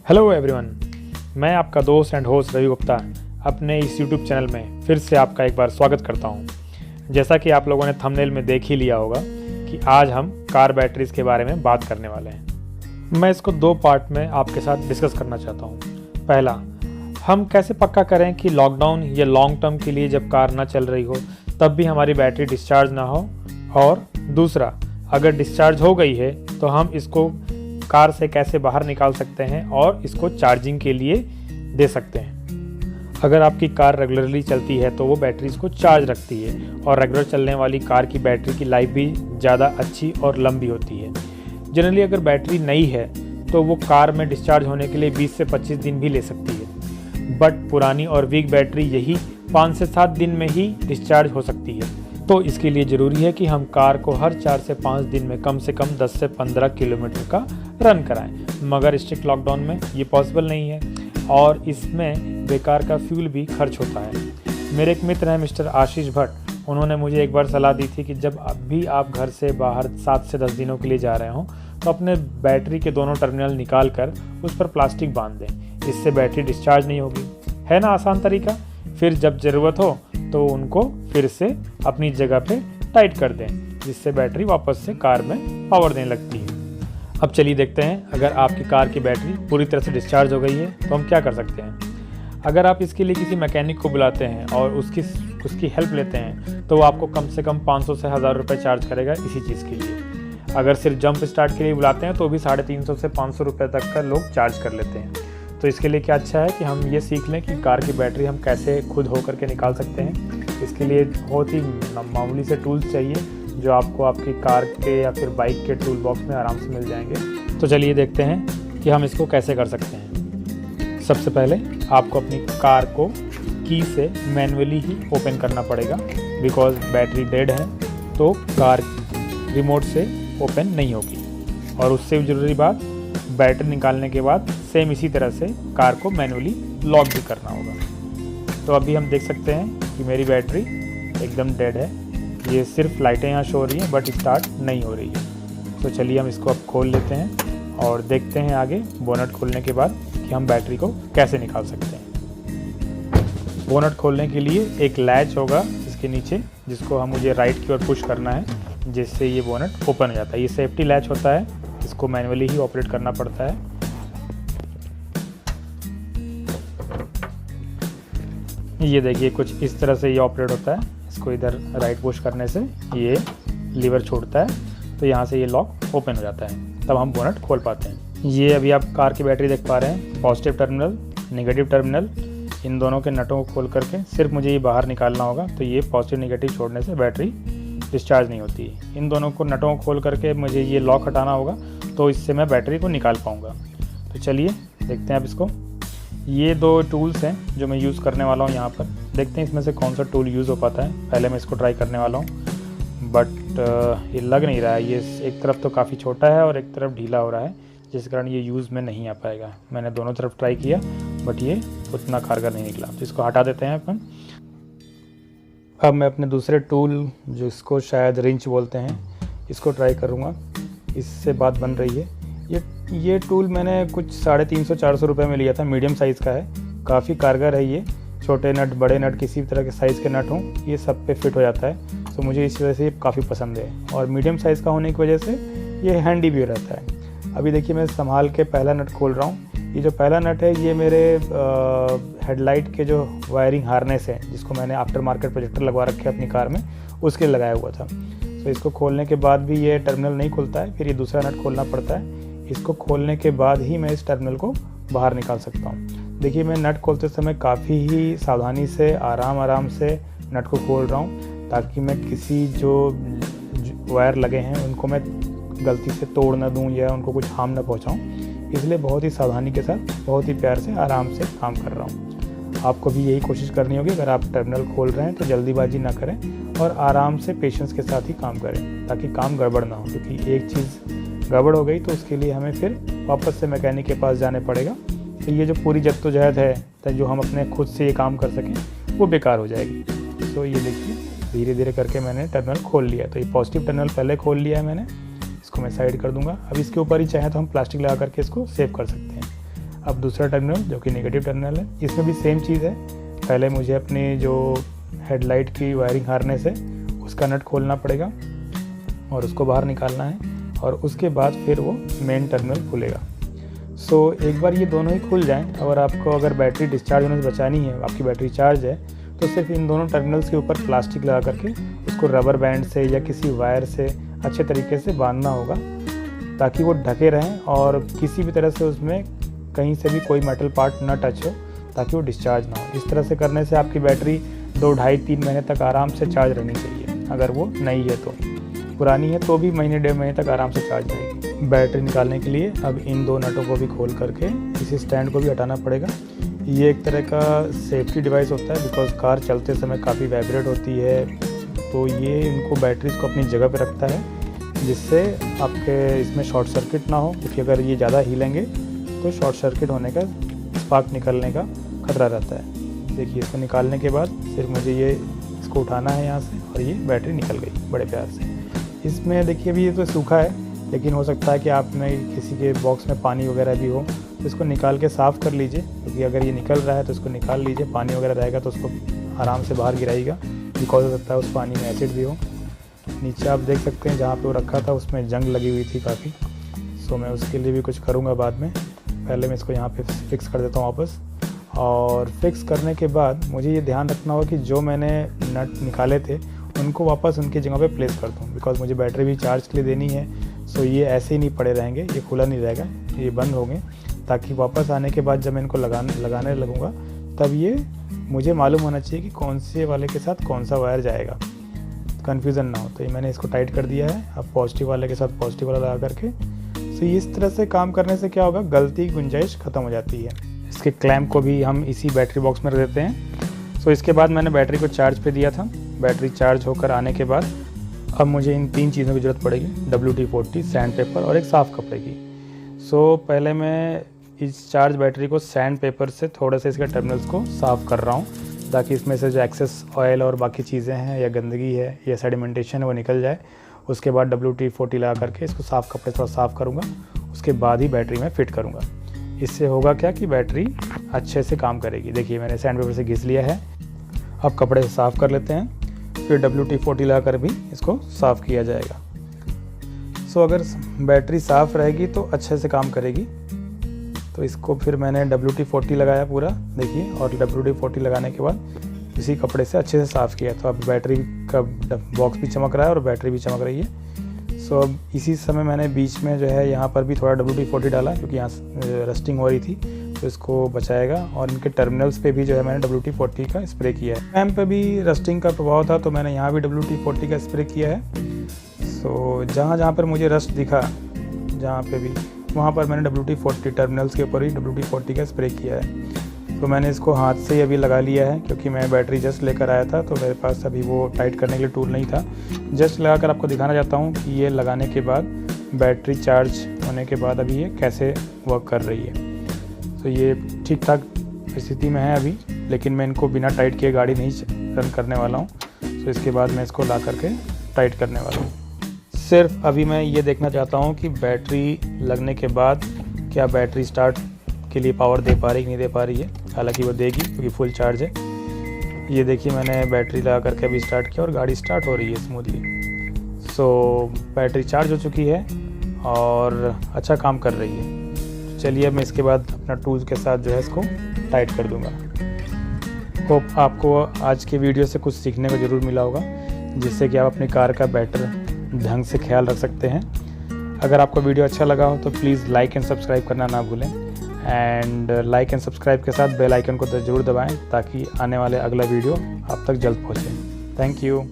Hello everyone, मैं आपका दोस्त एंड होस्ट रवि गुप्ता अपने इस यूट्यूब चैनल में फिर से आपका एक बार स्वागत करता हूं। जैसा कि आप लोगों ने थंबनेल में देख ही लिया होगा कि आज हम कार बैटरीज के बारे में बात करने वाले हैं। मैं इसको दो पार्ट में आपके साथ डिस्कस करना चाहता हूं। पहला, हम कैसे पक्का करें कि लॉकडाउन या लॉन्ग टर्म के लिए जब कार ना चल रही हो तब भी हमारी बैटरी डिस्चार्ज ना हो, और दूसरा, अगर डिस्चार्ज हो गई है तो हम इसको कार से कैसे बाहर निकाल सकते हैं और इसको चार्जिंग के लिए दे सकते हैं। अगर आपकी कार रेगुलरली चलती है तो वो बैटरीज को चार्ज रखती है, और रेगुलर चलने वाली कार की बैटरी की लाइफ भी ज़्यादा अच्छी और लंबी होती है। जनरली अगर बैटरी नई है तो वो कार में डिस्चार्ज होने के लिए 20 से 25 दिन भी ले सकती है, बट पुरानी और वीक बैटरी यही 5 से 7 दिन में ही डिस्चार्ज हो सकती है। तो इसके लिए ज़रूरी है कि हम कार को हर 4 से 5 दिन में कम से कम 10 से 15 किलोमीटर का रन कराएं। मगर स्ट्रिक्ट लॉकडाउन में ये पॉसिबल नहीं है, और इसमें बेकार का फ्यूल भी खर्च होता है। मेरे एक मित्र हैं मिस्टर आशीष भट्ट, उन्होंने मुझे एक बार सलाह दी थी कि जब भी आप घर से बाहर 7 से 10 दिनों के लिए जा रहे हों तो अपने बैटरी के दोनों टर्मिनल निकाल कर उस पर प्लास्टिक बांध दें। इससे बैटरी डिस्चार्ज नहीं होगी। है ना आसान तरीका? फिर जब ज़रूरत हो तो उनको फिर से अपनी जगह पे टाइट कर दें, जिससे बैटरी वापस से कार में पावर देने लगती है। अब चलिए देखते हैं, अगर आपकी कार की बैटरी पूरी तरह से डिस्चार्ज हो गई है तो हम क्या कर सकते हैं। अगर आप इसके लिए किसी मैकेनिक को बुलाते हैं और उसकी हेल्प लेते हैं तो वो आपको कम से कम 500 से 1000 रुपये चार्ज करेगा इसी चीज़ के लिए। अगर सिर्फ जंप स्टार्ट के लिए बुलाते हैं तो भी 350 से 500 रुपये तक का लोग चार्ज कर लेते हैं। तो इसके लिए क्या अच्छा है कि हम ये सीख लें कि कार की बैटरी हम कैसे खुद होकर के निकाल सकते हैं। इसके लिए बहुत ही मामूली से टूल्स चाहिए जो आपको आपकी कार के या फिर बाइक के टूल बॉक्स में आराम से मिल जाएंगे। तो चलिए देखते हैं कि हम इसको कैसे कर सकते हैं। सबसे पहले आपको अपनी कार को की से मैन्युअली ही ओपन करना पड़ेगा, बिकॉज बैटरी डेड है तो कार रिमोट से ओपन नहीं होगी। और उससे भी ज़रूरी बात, बैटरी निकालने के बाद सेम इसी तरह से कार को मैन्युअली लॉक भी करना होगा। तो अभी हम देख सकते हैं कि मेरी बैटरी एकदम डेड है। ये सिर्फ लाइटें यहाँ शो हो रही हैं बट स्टार्ट नहीं हो रही है। तो चलिए हम इसको अब खोल लेते हैं और देखते हैं आगे बोनट खोलने के बाद कि हम बैटरी को कैसे निकाल सकते हैं। बोनट खोलने के लिए एक लैच होगा इसके नीचे, जिसको मुझे राइट की ओर पुश करना है, जिससे ये बोनट ओपन हो जाता है। ये सेफ्टी लैच होता है, इसको मैन्युअली ही ऑपरेट करना पड़ता है। ये देखिए कुछ इस तरह से ये ऑपरेट होता है। इसको इधर राइट पुश करने से ये लीवर छोड़ता है, तो यहाँ से ये लॉक ओपन हो जाता है, तब हम बोनट खोल पाते हैं। ये अभी आप कार की बैटरी देख पा रहे हैं। पॉजिटिव टर्मिनल, नेगेटिव टर्मिनल, इन दोनों के नटों को खोल करके सिर्फ मुझे ये बाहर निकालना होगा। तो ये पॉजिटिव नेगेटिव छोड़ने से बैटरी डिस्चार्ज नहीं होती है। इन दोनों को नटों को खोल करके मुझे ये लॉक हटाना होगा, तो इससे मैं बैटरी को निकाल पाऊँगा। तो चलिए देखते हैं अब इसको। ये दो टूल्स हैं जो मैं यूज़ करने वाला हूँ यहाँ पर। देखते हैं इसमें से कौन सा टूल यूज़ हो पाता है। पहले मैं इसको ट्राई करने वाला हूँ, बट ये लग नहीं रहा है। ये एक तरफ तो काफ़ी छोटा है और एक तरफ ढीला हो रहा है, जिस कारण ये यूज़ में नहीं आ पाएगा। मैंने दोनों तरफ ट्राई किया बट ये उतना कारगर नहीं निकला, तो इसको हटा देते हैं अपन। अब मैं अपने दूसरे टूल, जो इसको शायद रिंच बोलते हैं, इसको ट्राई करूँगा। इससे बात बन रही है। ये टूल मैंने कुछ 350-400 रुपये में लिया था। मीडियम साइज़ का है, काफ़ी कारगर है। ये छोटे नट, बड़े नट, किसी भी तरह के साइज़ के नट हों, ये सब पे फिट हो जाता है। तो मुझे इस वजह से ये काफ़ी पसंद है, और मीडियम साइज़ का होने की वजह से ये हैंडी भी रहता है। अभी देखिए मैं संभाल के पहला नट खोल रहा हूँ। ये जो पहला नट है ये मेरे हेडलाइट के जो वायरिंग हार्नेस है, जिसको मैंने आफ्टर मार्केट प्रोजेक्टर लगवा रखे अपनी कार में, उसके लिए लगाया हुआ था। तो इसको खोलने के बाद भी ये टर्मिनल नहीं खुलता है, फिर ये दूसरा नट खोलना पड़ता है। इसको खोलने के बाद ही मैं इस टर्मिनल को बाहर निकाल सकता हूँ। देखिए मैं नट खोलते समय काफ़ी ही सावधानी से आराम से नट को खोल रहा हूँ, ताकि मैं किसी जो वायर लगे हैं उनको मैं गलती से तोड़ ना दूँ या उनको कुछ हार्म ना पहुँचाऊँ। इसलिए बहुत ही सावधानी के साथ, बहुत ही प्यार से, आराम से काम कर रहा हूँ। आपको भी यही कोशिश करनी होगी। अगर आप टर्मिनल खोल रहे हैं तो जल्दीबाजी ना करें और आराम से पेशेंस के साथ ही काम करें, ताकि काम गड़बड़ ना हो। क्योंकि एक चीज़ गड़बड़ हो गई तो उसके लिए हमें फिर वापस से मैकेनिक के पास जाने पड़ेगा। तो ये जो पूरी जद्दोजहद है, तो जो हम अपने खुद से ये काम कर सकें, वो बेकार हो जाएगी। तो ये देखिए धीरे धीरे करके मैंने टर्मिनल खोल लिया। तो ये पॉजिटिव टर्मिनल पहले खोल लिया है मैंने। इसको मैं साइड कर दूंगा। अब इसके ऊपर ही चाहे तो हम प्लास्टिक लगा करके इसको सेव कर सकते हैं। अब दूसरा टर्मिनल जो कि नेगेटिव टर्मिनल है, इसमें भी सेम चीज़ है। पहले मुझे अपनी जो हेडलाइट की वायरिंग हार्नेस है उसका नट खोलना पड़ेगा और उसको बाहर निकालना है, और उसके बाद फिर वो मेन टर्मिनल खुलेगा। सो एक बार ये दोनों ही खुल जाएं, और आपको अगर बैटरी डिस्चार्ज होने से बचानी है, आपकी बैटरी चार्ज है, तो सिर्फ इन दोनों टर्मिनल्स के ऊपर प्लास्टिक लगा करके उसको रबर बैंड से या किसी वायर से अच्छे तरीके से बांधना होगा, ताकि वो ढके रहें और किसी भी तरह से उसमें कहीं से भी कोई मेटल पार्ट ना टच हो, ताकि वो डिस्चार्ज ना हो। इस तरह से करने से आपकी बैटरी 2, 2.5-3 महीने तक आराम से चार्ज रहनी चाहिए। अगर वो नई है तो, पुरानी है तो भी महीने 1.5 महीने तक आराम से चार्ज रहेगी। बैटरी निकालने के लिए अब इन 2 नटों को भी खोल करके इसी स्टैंड को भी हटाना पड़ेगा। ये एक तरह का सेफ्टी डिवाइस होता है, बिकॉज कार चलते समय काफ़ी वाइब्रेट होती है, तो ये इनको बैटरीज को अपनी जगह पे रखता है, जिससे आपके इसमें शॉर्ट सर्किट ना हो, क्योंकि अगर ये ज़्यादा हिलेंगे तो शॉर्ट सर्किट होने का, स्पार्क निकलने का खतरा रहता है। देखिए, इसको निकालने के बाद सिर्फ मुझे ये इसको उठाना है यहाँ से, और ये बैटरी निकल गई बड़े प्यार से। इसमें देखिए अभी ये तो सूखा है, लेकिन हो सकता है कि आप में किसी के बॉक्स में पानी वगैरह भी हो, तो इसको निकाल के साफ़ कर लीजिए, क्योंकि अगर ये निकल रहा है तो इसको निकाल लीजिए। पानी वगैरह रहेगा तो उसको आराम से बाहर गिराइएगा, बिकॉज हो सकता है उस पानी में एसिड भी हो। नीचे आप देख सकते हैं जहाँ पे वो रखा था उसमें जंग लगी हुई थी काफ़ी, सो मैं उसके लिए भी कुछ करूँगा बाद में। पहले मैं इसको यहाँ पे फिक्स कर देता हूँ वापस, और फिक्स करने के बाद मुझे ये ध्यान रखना होगा कि जो मैंने नट निकाले थे उनको वापस उनकी जगह पे प्लेस कर दूँ, बिकॉज मुझे बैटरी भी चार्ज के लिए देनी है। सो ये ऐसे ही नहीं पड़े रहेंगे, ये खुला नहीं रहेगा, ये बंद होंगे, ताकि वापस आने के बाद जब मैं इनको लगाने लगूँगा तब ये मुझे मालूम होना चाहिए कि कौन से वाले के साथ कौन सा वायर जाएगा, कन्फ्यूज़न ना हो। तो ये मैंने इसको टाइट कर दिया है। अब पॉजिटिव वाले के साथ पॉजिटिव वाला लगा करके, सो इस तरह से काम करने से क्या होगा, गलती की गुंजाइश ख़त्म हो जाती है। इसके क्लैंप को भी हम इसी बैटरी बॉक्स में रख देते हैं। सो इसके बाद मैंने बैटरी को चार्ज पे दिया था। बैटरी चार्ज होकर आने के बाद अब मुझे इन 3 चीज़ों की ज़रूरत पड़ेगी, WD-40, सैंड पेपर और एक साफ़ कपड़े की। सो पहले मैं इस चार्ज बैटरी को सैंड पेपर से थोड़े से इसके टर्मिनल्स को साफ़ कर रहा हूँ, ताकि इसमें से जो एक्सेस ऑयल और बाकी चीज़ें हैं या गंदगी है या सेडिमेंटेशन है वो निकल जाए। उसके बाद WD-40 लगा करके इसको साफ़ कपड़े से साफ़ करूँगा, उसके बाद ही बैटरी में फ़िट करूँगा। इससे होगा क्या कि बैटरी अच्छे से काम करेगी। देखिए, मैंने सैंड पेपर से घिस लिया है। अब कपड़े से साफ़ कर लेते हैं, फिर WD-40 लगा कर भी इसको साफ़ किया जाएगा। सो अगर बैटरी साफ़ रहेगी तो अच्छे से काम करेगी। तो इसको फिर मैंने WD-40 लगाया पूरा, देखिए, और WD-40 लगाने के बाद इसी कपड़े से अच्छे से साफ़ किया। तो अब बैटरी का बॉक्स भी चमक रहा है और बैटरी भी चमक रही है। सो अब इसी समय मैंने बीच में जो है यहाँ पर भी थोड़ा WD-40 डाला, क्योंकि यहाँ रस्टिंग हो रही थी, तो इसको बचाएगा। और इनके टर्मिनल्स पे भी जो है मैंने WD-40 का स्प्रे किया है। लैंप पे भी रस्टिंग का प्रभाव था, तो मैंने यहाँ भी WD-40 का स्प्रे किया है। सो जहाँ पर मुझे रस्ट दिखा, जहाँ पे भी, वहाँ पर मैंने WD-40 टर्मिनल्स के ऊपर ही WD-40 का स्प्रे किया है। तो मैंने इसको हाथ से ही अभी लगा लिया है, क्योंकि मैं बैटरी जस्ट लेकर आया था, तो मेरे पास अभी वो टाइट करने के लिए टूल नहीं था। जस्ट लगा कर आपको दिखाना चाहता हूँ कि ये लगाने के बाद बैटरी चार्ज होने के बाद अभी ये कैसे वर्क कर रही है। तो ये ठीक ठाक स्थिति में है अभी, लेकिन मैं इनको बिना टाइट किए गाड़ी नहीं रन करने वाला हूँ। तो इसके बाद मैं इसको ला करके टाइट करने वाला हूँ। सिर्फ अभी मैं ये देखना चाहता हूँ कि बैटरी लगने के बाद क्या बैटरी स्टार्ट के लिए पावर दे पा रही है कि नहीं दे पा रही है। हालांकि वो देगी, क्योंकि फुल चार्ज है। ये देखिए, मैंने बैटरी लगा करके अभी स्टार्ट किया और गाड़ी स्टार्ट हो रही है स्मूथली। सो बैटरी चार्ज हो चुकी है और अच्छा काम कर रही है। चलिए अब मैं इसके बाद अपना टूल्स के साथ जो है इसको टाइट कर दूँगा। होप आपको आज के वीडियो से कुछ सीखने को ज़रूर मिला होगा, जिससे कि आप अपनी कार का बेटर ढंग से ख्याल रख सकते हैं। अगर आपको वीडियो अच्छा लगा हो तो प्लीज़ लाइक एंड सब्सक्राइब करना ना भूलें, एंड लाइक एंड सब्सक्राइब के साथ बेल आइकन को ज़रूर दबाएं, ताकि आने वाले अगला वीडियो आप तक जल्द पहुंचे। Thank you.